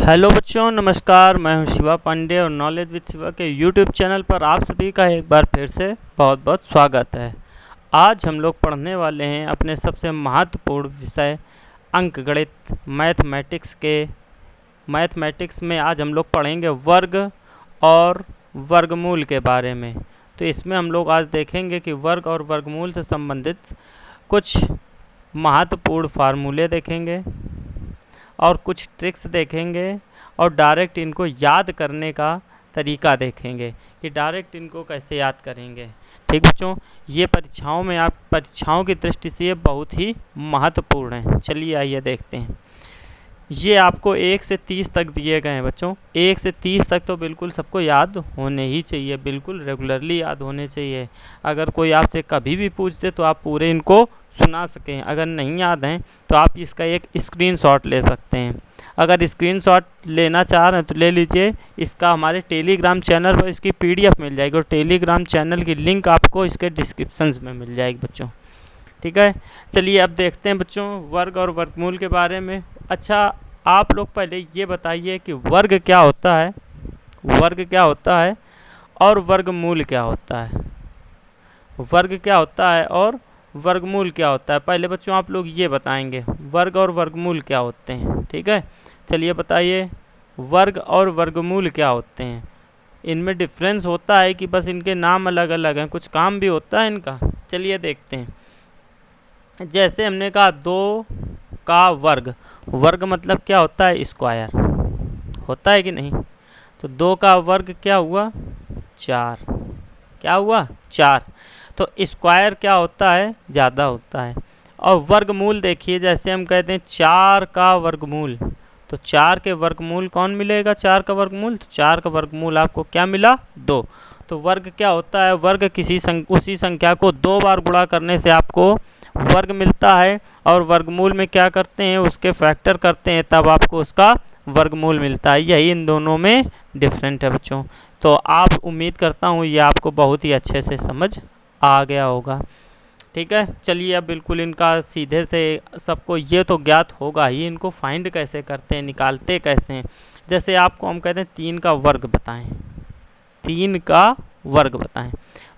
Hello बच्चों, नमस्कार। मैं हूं शिवा पांडे और नॉलेज विद शिवा के यूट्यूब चैनल पर आप सभी का एक बार फिर से बहुत बहुत स्वागत है। आज हम लोग पढ़ने वाले हैं अपने सबसे महत्वपूर्ण विषय अंकगणित मैथमेटिक्स में आज हम लोग पढ़ेंगे वर्ग और वर्गमूल के बारे में। तो इसमें हम लोग आज देखेंगे कि वर्ग और वर्गमूल से संबंधित कुछ महत्वपूर्ण फार्मूले देखेंगे और कुछ ट्रिक्स देखेंगे और डायरेक्ट इनको याद करने का तरीका देखेंगे कि डायरेक्ट इनको कैसे याद करेंगे। ठीक बच्चों, ये परीक्षाओं की दृष्टि से ये बहुत ही महत्वपूर्ण है। चलिए आइए देखते हैं। ये आपको 1 से 30 तक दिए गए हैं बच्चों। 1 से 30 तक तो बिल्कुल सबको याद होने ही चाहिए, बिल्कुल रेगुलरली याद होने चाहिए। अगर कोई आपसे कभी भी पूछ दे तो आप पूरे इनको सुना सकें। अगर नहीं याद हैं तो आप इसका एक स्क्रीनशॉट ले सकते हैं। अगर स्क्रीनशॉट लेना चाह रहे हैं तो ले लीजिए। इसका हमारे टेलीग्राम चैनल पर इसकी PDF मिल जाएगी और टेलीग्राम चैनल की लिंक आपको इसके डिस्क्रिप्शन में मिल जाएगी बच्चों। ठीक है, चलिए अब देखते हैं बच्चों वर्ग और वर्गमूल के बारे में। अच्छा, आप लोग पहले ये बताइए कि वर्ग क्या होता है, वर्ग क्या होता है और वर्गमूल क्या होता है। वर्ग क्या होता है और वर्गमूल क्या होता है, पहले बच्चों आप लोग ये बताएंगे वर्ग और वर्गमूल क्या होते हैं। ठीक है, चलिए बताइए वर्ग और वर्गमूल क्या होते हैं। इनमें डिफरेंस होता है कि बस इनके नाम अलग अलग हैं, कुछ काम भी होता है इनका। चलिए देखते हैं। जैसे हमने कहा 2 का वर्ग, वर्ग मतलब क्या होता है, स्क्वायर होता है कि नहीं। तो 2 का वर्ग क्या हुआ, 4। क्या हुआ, 4। तो स्क्वायर क्या होता है, ज़्यादा होता है। और वर्गमूल देखिए, जैसे हम कहते हैं 4 का वर्गमूल, तो 4 के वर्गमूल कौन मिलेगा, 4 का वर्गमूल। तो 4 का वर्गमूल आपको क्या मिला, 2। तो वर्ग क्या होता है, वर्ग उसी संख्या को 2 बार गुणा करने से आपको वर्ग मिलता है। और वर्गमूल में क्या करते हैं, उसके फैक्टर करते हैं, तब आपको उसका वर्गमूल मिलता है। यही इन दोनों में डिफरेंट है बच्चों। तो आप उम्मीद करता हूँ ये आपको बहुत ही अच्छे से समझ आ गया होगा। ठीक है, चलिए अब बिल्कुल इनका सीधे से सबको ये तो ज्ञात होगा ही, इनको फाइंड कैसे करते हैं, निकालते कैसे हैं। जैसे आपको हम कहते हैं 3 का वर्ग बताएं, 3 का वर्ग बताएं।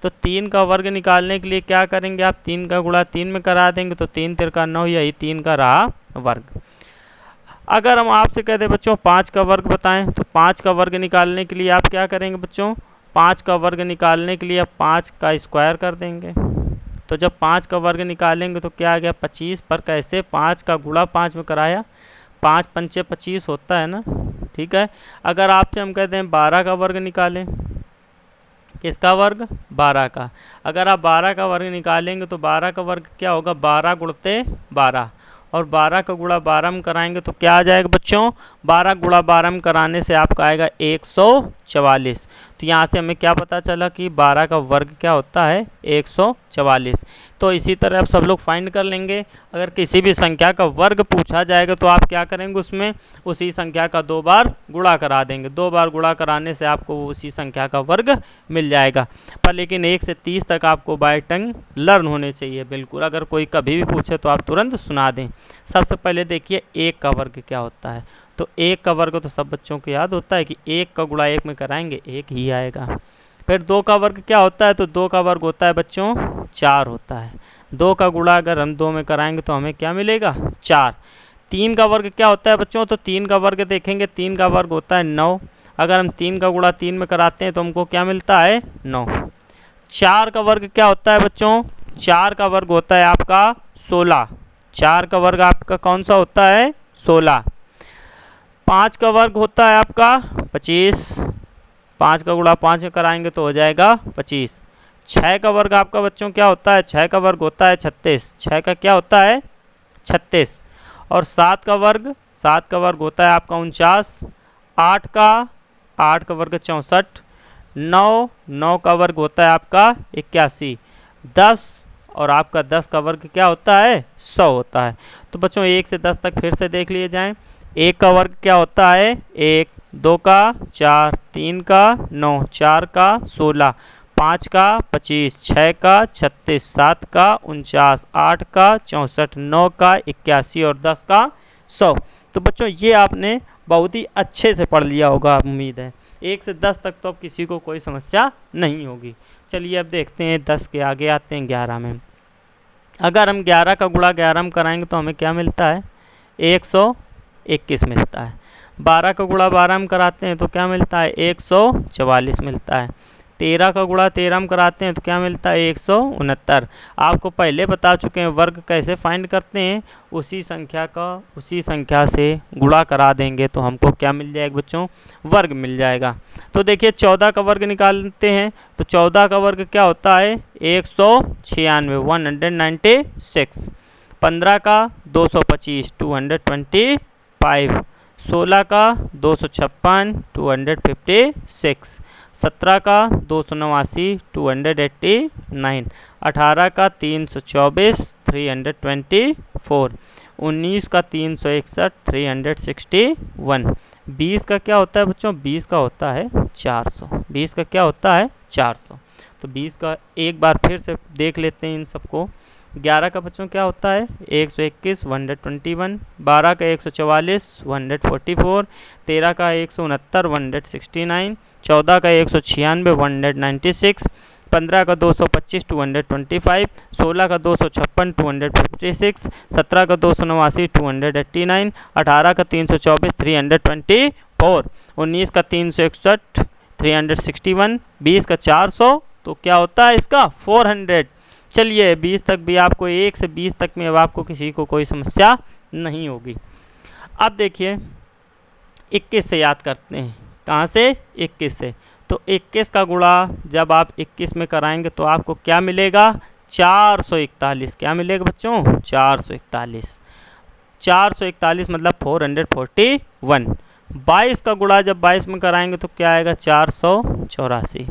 तो 3 का वर्ग निकालने के लिए क्या करेंगे आप, 3 का गुणा 3 में करा देंगे तो 3 तिरका 9, यही 3 का रहा वर्ग। अगर हम आपसे कहते हैं बच्चों 5 का वर्ग बताएं, तो 5 का वर्ग निकालने के लिए आप क्या करेंगे बच्चों, 5 का वर्ग निकालने के लिए आप 5 का स्क्वायर कर देंगे। तो जब 5 का वर्ग निकालेंगे तो क्या आ गया, 25। पर कैसे, 5 का गुणा 5 में कराया, 5 पंचे 25 होता है ना। ठीक है, अगर आपसे हम कहते हैं 12 का वर्ग निकालें, किसका वर्ग, 12 का। अगर आप 12 का वर्ग निकालेंगे तो 12 का वर्ग क्या होगा, 12 गुणते 12, और 12 का गुणा 12 में कराएंगे तो क्या आ जाएगा बच्चों, 12 गुणा 12 में कराने से आपका आएगा 144। तो यहाँ से हमें क्या पता चला कि 12 का वर्ग क्या होता है, 144। तो इसी तरह आप सब लोग फाइंड कर लेंगे। अगर किसी भी संख्या का वर्ग पूछा जाएगा तो आप क्या करेंगे, उसमें उसी संख्या का 2 बार गुणा करा देंगे। 2 बार गुणा कराने से आपको उसी संख्या का वर्ग मिल जाएगा। पर लेकिन 1 से 30 तक आपको बाय टंग लर्न होने चाहिए बिल्कुल। अगर कोई कभी भी पूछे तो आप तुरंत सुना दें। सबसे पहले देखिए 1 का वर्ग क्या होता है। तो 1 का वर्ग तो सब बच्चों को याद होता है कि 1 का गुणा 1 में कराएंगे 1 ही आएगा। फिर 2 का वर्ग क्या होता है, तो 2 का वर्ग होता है बच्चों 4 होता है। 2 का गुणा अगर हम 2 में कराएंगे तो हमें क्या मिलेगा, 4। 3 का वर्ग क्या होता है बच्चों, तो 3 का वर्ग देखेंगे, 3 का वर्ग होता है 9। अगर हम 3 का गुणा 3 में कराते हैं तो हमको क्या मिलता है, 9। 4 का वर्ग क्या होता है बच्चों, 4 का वर्ग होता है आपका 16। 4 का वर्ग आपका कौन सा होता है, 16। 5 का वर्ग होता है आपका 25। 5 का गुणा 5 में कराएंगे तो हो जाएगा 25। 6 का वर्ग आपका बच्चों क्या होता है, 6 का वर्ग होता है 36। 6 का क्या होता है, 36। और 7 का वर्ग, 7 का वर्ग होता है आपका 49। 8 का वर्ग 64। 9 का वर्ग होता है आपका 81। 10 और आपका 10 का वर्ग क्या होता है, 100 होता है। तो बच्चों 1 से 10 तक फिर से देख लिए जाएं। 1 का वर्ग क्या होता है, 1। 2 का 4, 3 का 9, 4 का 16, 5 का 25, 6 का 36, 7 का 49, 8 का 64, 9 का 81 और 10 का 100। तो बच्चों ये आपने बहुत ही अच्छे से पढ़ लिया होगा, उम्मीद है। 1 से 10 तक तो अब किसी को कोई समस्या नहीं होगी। चलिए अब देखते हैं 10 के आगे आते हैं 11 में। अगर हम 11 का गुणा 11 में कराएंगे तो हमें क्या मिलता है, 121 मिलता है। 12 का गुणा 12 में कराते हैं तो क्या मिलता है, 144 मिलता है। 13 का गुणा 13 में कराते हैं तो क्या मिलता है, 169। आपको पहले बता चुके हैं वर्ग कैसे फाइंड करते हैं, उसी संख्या से गुणा करा देंगे तो हमको क्या मिल जाएगा बच्चों, वर्ग मिल जाएगा। तो देखिए 14 का वर्ग निकालते हैं तो 14 का वर्ग क्या होता है, 196। 15 का 225 225। 16 का 256 256। 17 का 289 289। 18 का 324 324। 19 का 361 361। 20 का क्या होता है बच्चों, 20 का होता है 400। 20 का क्या होता है, 400। तो 20 का एक बार फिर से देख लेते हैं इन सबको। 11 का बच्चों क्या होता है, 121 121। 12 का 144 144। 13 का 169 169। 14 का 196 196। 15 का 225 225। 16 का 256 256। 17 का 289 289। 18 का 324 324। 19 का 361 361। 20 का 400, तो क्या होता है इसका 400। चलिए 20 तक भी आपको, 1 से 20 तक में अब आपको किसी को कोई समस्या नहीं होगी। अब देखिए 21 से याद करते हैं, कहाँ से, 21 से। तो 21 का गुणा जब आप 21 में कराएंगे तो आपको क्या मिलेगा, 441। क्या मिलेगा बच्चों, 441। 441 मतलब 441। 22 का गुणा जब 22 में कराएंगे तो क्या आएगा, 484।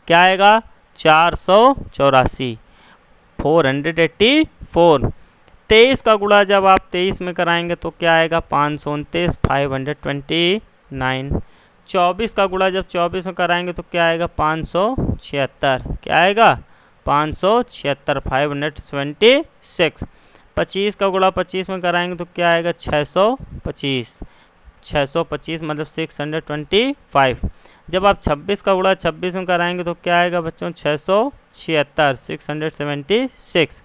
क्या आएगा, 484। 484। 23 का गुणा जब आप 23 में कराएंगे तो क्या आएगा, 529 529। 24 का गुणा जब 24 में कराएंगे तो क्या आएगा, 576। क्या आएगा, 576 576। 25 का गुणा 25 में कराएंगे तो क्या आएगा, 625। 625 मतलब 625। जब आप 26 का गुणा 26 में कराएंगे तो क्या आएगा बच्चों, 676 676।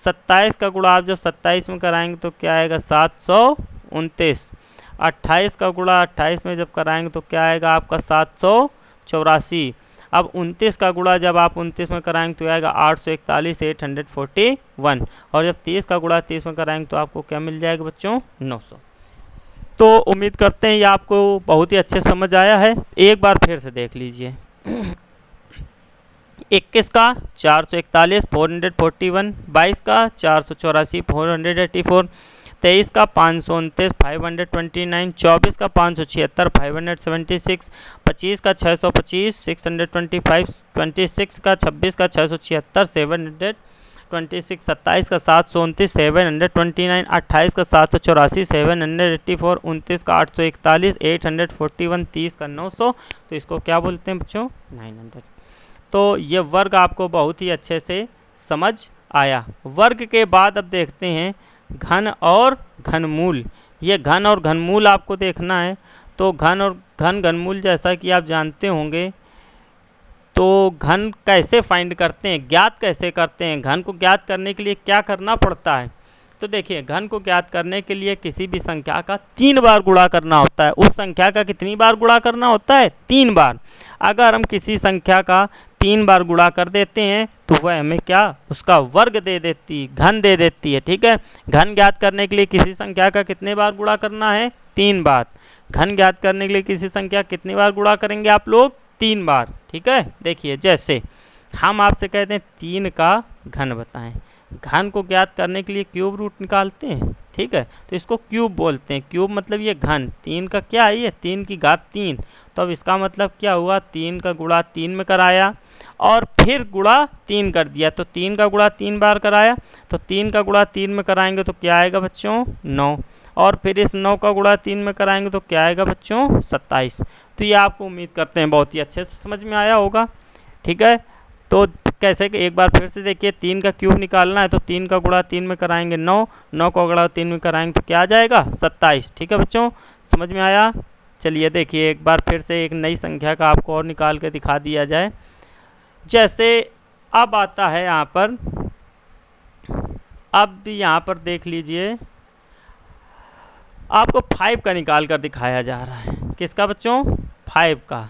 27 का गुणा आप जब 27 में कराएंगे तो क्या आएगा, 729। 28 का गुणा 28 में जब कराएंगे तो क्या आएगा आपका, 784। अब 29 का गुणा जब आप 29 में कराएंगे तो आएगा 841 841। और जब 30 का गुणा 30 में कराएंगे तो आपको क्या मिल जाएगा बच्चों, 900। तो उम्मीद करते हैं ये आपको बहुत ही अच्छे समझ आया है। एक बार फिर से देख लीजिए। 21 का 441 441। 22 का 484 484। 23 का 529 529। 24 का 576 576। 25 का 625 625। 26 का 26 का 676 726। 27 का 729 729। 28 का 784 784। 29 का 841 841। 30 का 900। तो इसको क्या बोलते हैं बच्चों, 900। तो ये वर्ग आपको बहुत ही अच्छे से समझ आया। वर्ग के बाद अब देखते हैं घन और घनमूल। ये घन और घनमूल आपको देखना है। तो घन और घनमूल जैसा कि आप जानते होंगे, तो घन कैसे फाइंड करते हैं, ज्ञात कैसे करते हैं, घन को ज्ञात करने के लिए क्या करना पड़ता है। तो देखिए घन को ज्ञात करने के लिए किसी भी संख्या का 3 बार गुणा करना होता है। उस संख्या का कितनी बार गुणा करना होता है, 3 बार। अगर हम किसी संख्या का 3 बार गुणा कर देते हैं तो वह हमें क्या, उसका वर्ग दे देती, घन दे देती है। ठीक है, घन ज्ञात करने के लिए किसी संख्या का कितने बार गुणा करना है, 3 बार। घन ज्ञात करने के लिए किसी संख्या कितनी बार गुणा करेंगे आप लोग, 3 बार। ठीक है, देखिए जैसे हम आपसे कहते हैं 3 का घन बताएं। घन को ज्ञात करने के लिए क्यूब रूट निकालते हैं। ठीक है, तो इसको क्यूब बोलते हैं। क्यूब मतलब ये घन, 3 का क्या है, ये 3 की घात 3। तो अब इसका मतलब क्या हुआ, 3 का गुणा 3 में कराया और फिर गुणा 3 कर दिया। तो 3 का गुणा 3 बार कराया, तो 3 का गुणा 3 में कराएंगे तो क्या आएगा बच्चों, 9। और फिर इस 9 का गुणा 3 में कराएंगे तो क्या आएगा बच्चों, 27। तो ये आपको उम्मीद करते हैं बहुत ही अच्छे से समझ में आया होगा। ठीक है, तो कैसे कि एक बार फिर से देखिए, 3 का क्यूब निकालना है तो 3 का गुणा 3 में कराएंगे 9। 9 का गुणा 3 में कराएंगे तो क्या आ जाएगा, 27। ठीक है बच्चों, समझ में आया? चलिए देखिए एक बार फिर से एक नई संख्या का आपको और निकाल के दिखा दिया जाए। जैसे अब आता है यहाँ पर, अब यहाँ पर देख लीजिए आपको 5 का निकाल कर दिखाया जा रहा है। किसका बच्चों? 5 का।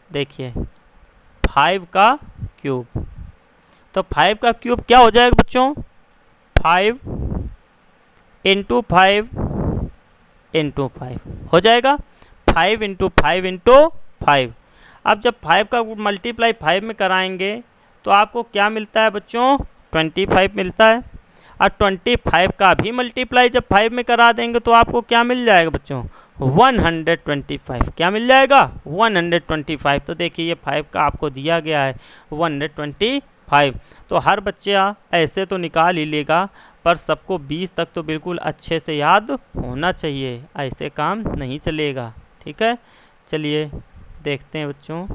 देखिए 5 का क्यूब, तो 5 का क्यूब क्या हो जाएगा बच्चों? 5 इंटू 5 इंटू 5 हो जाएगा, 5 इंटू 5 इंटू 5। अब जब 5 का मल्टीप्लाई 5 में कराएंगे तो आपको क्या मिलता है बच्चों? 25 मिलता है। और 25 का भी मल्टीप्लाई जब 5 में करा देंगे तो आपको क्या मिल जाएगा बच्चों? 125। क्या मिल जाएगा? 125। तो देखिए ये 5 का आपको दिया गया है 125। तो हर बच्चा ऐसे तो निकाल ही लेगा, पर सबको 20 तक तो बिल्कुल अच्छे से याद होना चाहिए, ऐसे काम नहीं चलेगा। ठीक है, चलिए देखते हैं बच्चों।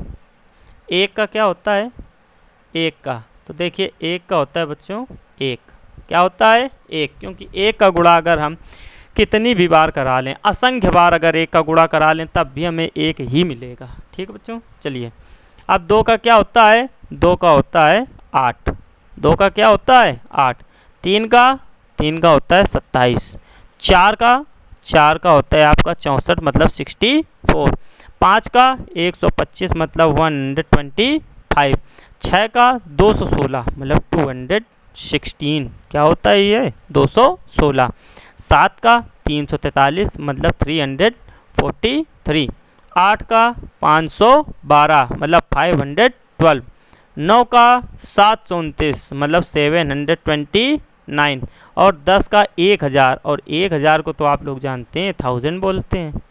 1 का क्या होता है? 1 का, तो देखिए 1 का होता है बच्चों 1। क्या होता है? 1, क्योंकि 1 का गुणा अगर हम कितनी भी बार करा लें, असंख्य बार अगर 1 का गुणा करा लें तब भी हमें 1 ही मिलेगा। ठीक है बच्चों, चलिए अब 2 का क्या होता है? 2 का होता है 8। 2 का क्या होता है? 8। 3 का होता है 27। 4 का होता है आपका 64 मतलब 64। 5 का 125 मतलब 125। 6 का 216 मतलब 216। क्या होता है ये? 216। 7 का 343 मतलब 343। 8 का 512 मतलब 512। 9 का 729 मतलब 729। और 10 का 1000, और 1000 को तो आप लोग जानते हैं 1000 बोलते हैं।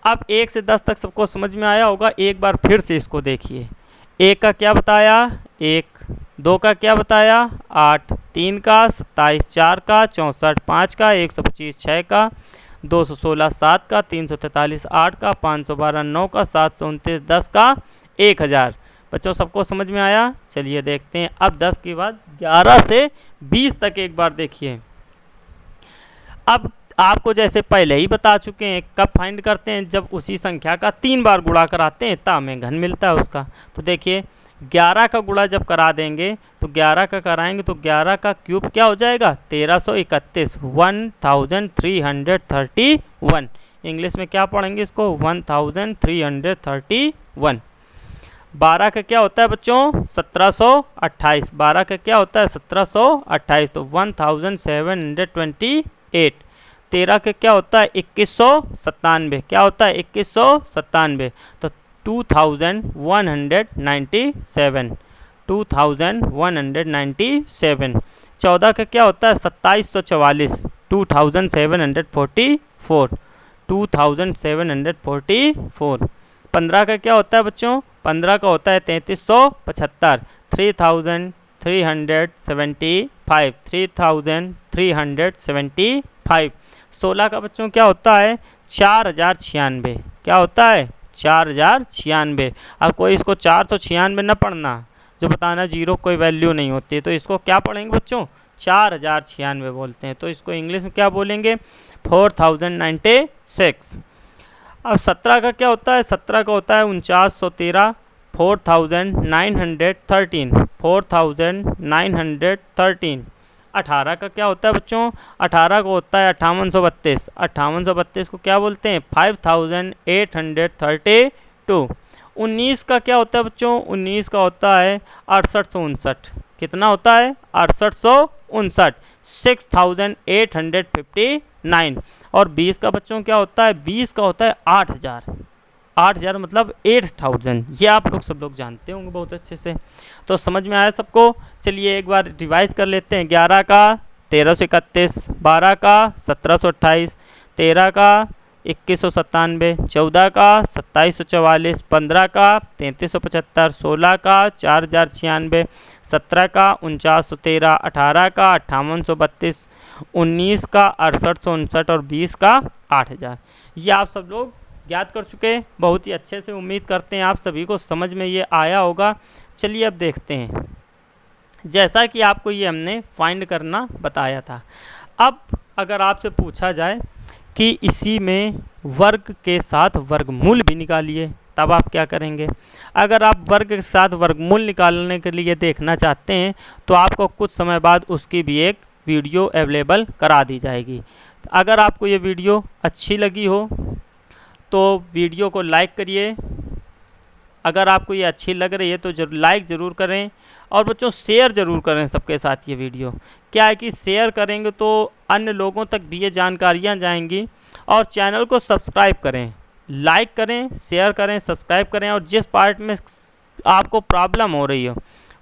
अब 1 से 10 तक सबको समझ में आया होगा। एक बार फिर से इसको देखिए। 1 का क्या बताया? 1। 2 का क्या बताया? 8। 3 का 27। 4 का 64। 5 का 125। 6 का 216। 7 का 343। 8 का 512। 9 का 729। 10 का 1000। बच्चों सबको समझ में आया? चलिए देखते हैं अब 10 के बाद 11 से 20 तक एक बार देखिए। अब आपको जैसे पहले ही बता चुके हैं कब फाइंड करते हैं, जब उसी संख्या का 3 बार गुणा कराते हैं तब हमें घन मिलता है उसका। तो देखिए 11 का गुणा जब करा देंगे तो 11 का कराएंगे तो 11 का क्यूब क्या हो जाएगा? 1331, 1331। इंग्लिश में क्या पढ़ेंगे इसको? 1331। 12 का क्या होता है बच्चों? 1728। 12 का क्या होता है? 1728, तो 1728। 13 का क्या होता है? 2197। क्या होता है? 2197, तो 2197। 2197। 14 का क्या होता है? 2744। 2744। 2744। 15 का क्या होता है बच्चों? 15 का होता है 3375। 3375। 3375। 16 का बच्चों क्या होता है? 4096। क्या होता है? 4096। अब कोई इसको 496 न पढ़ना, जो बताना जीरो कोई वैल्यू नहीं होती, तो इसको क्या पढ़ेंगे बच्चों? 4096 बोलते हैं। तो इसको इंग्लिश में क्या बोलेंगे? 4096। अब 17 का क्या होता है? 17 का होता है 4913। 4913। 4913। 18 का क्या होता है बच्चों? 18 को होता है 5832। 5832 को क्या बोलते हैं? 5832। 19 का क्या होता है बच्चों? 19 का होता है 6859। कितना होता है? 6859। 6859। और 20 का बच्चों क्या होता है? 20 का होता है 8000। 8000 मतलब 8000। ये आप लोग सब लोग जानते होंगे बहुत अच्छे से। तो समझ में आया सबको? चलिए एक बार रिवाइज कर लेते हैं। 11 का 1331। 12 का 1728। 13 का 2197। 14 का 2744। 15 का 3375। 16 का 4096। 17 का 4913। 18 का 5832। 19 का 6859 और 20 का 8000। ये आप सब लोग याद कर चुके हैं बहुत ही अच्छे से। उम्मीद करते हैं आप सभी को समझ में ये आया होगा। चलिए अब देखते हैं, जैसा कि आपको ये हमने फाइंड करना बताया था। अब अगर आपसे पूछा जाए कि इसी में वर्ग के साथ वर्गमूल भी निकालिए। तब आप क्या करेंगे, अगर आप वर्ग के साथ वर्गमूल निकालने के लिए देखना चाहते हैं तो आपको कुछ समय बाद उसकी भी एक वीडियो अवेलेबल करा दी जाएगी। अगर आपको ये वीडियो अच्छी लगी हो तो वीडियो को लाइक करिए। अगर आपको ये अच्छी लग रही है तो लाइक ज़रूर करें, और बच्चों शेयर ज़रूर करें सबके साथ ये वीडियो। क्या है कि शेयर करेंगे तो अन्य लोगों तक भी ये जानकारियाँ जाएंगी। और चैनल को सब्सक्राइब करें, लाइक करें, शेयर करें, सब्सक्राइब करें, और जिस पार्ट में आपको प्रॉब्लम हो रही हो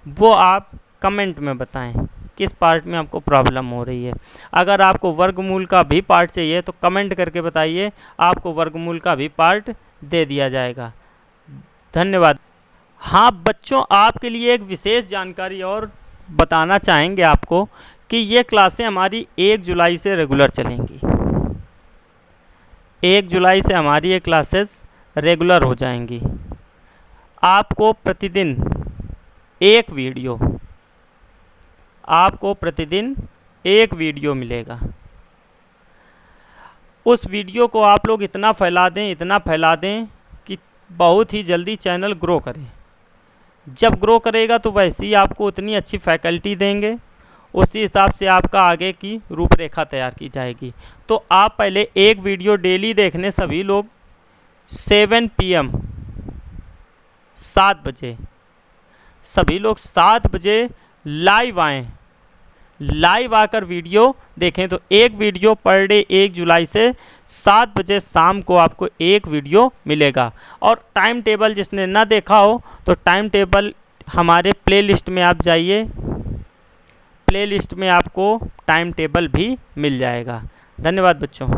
वो आप कमेंट में बताएं किस पार्ट में आपको प्रॉब्लम हो रही है। अगर आपको वर्गमूल का भी पार्ट चाहिए तो कमेंट करके बताइए, आपको वर्गमूल का भी पार्ट दे दिया जाएगा। धन्यवाद। हाँ बच्चों, आपके लिए एक विशेष जानकारी और बताना चाहेंगे आपको कि ये क्लासें हमारी 1 जुलाई से रेगुलर चलेंगी। 1 जुलाई से हमारी ये क्लासेस रेगुलर हो जाएंगी। आपको प्रतिदिन एक वीडियो मिलेगा। उस वीडियो को आप लोग इतना फैला दें कि बहुत ही जल्दी चैनल ग्रो करे। जब ग्रो करेगा तो वैसे ही आपको उतनी अच्छी फैकल्टी देंगे, उसी हिसाब से आपका आगे की रूपरेखा तैयार की जाएगी। तो आप पहले एक वीडियो डेली देखने सभी लोग 7 PM 7 बजे सभी लोग 7 बजे लाइव आएँ, लाइव आकर वीडियो देखें। तो एक वीडियो पर डे 1 जुलाई से 7 बजे शाम को आपको एक वीडियो मिलेगा। और टाइम टेबल जिसने ना देखा हो तो टाइम टेबल हमारे प्लेलिस्ट में आप जाइए, प्लेलिस्ट में आपको टाइम टेबल भी मिल जाएगा। धन्यवाद बच्चों।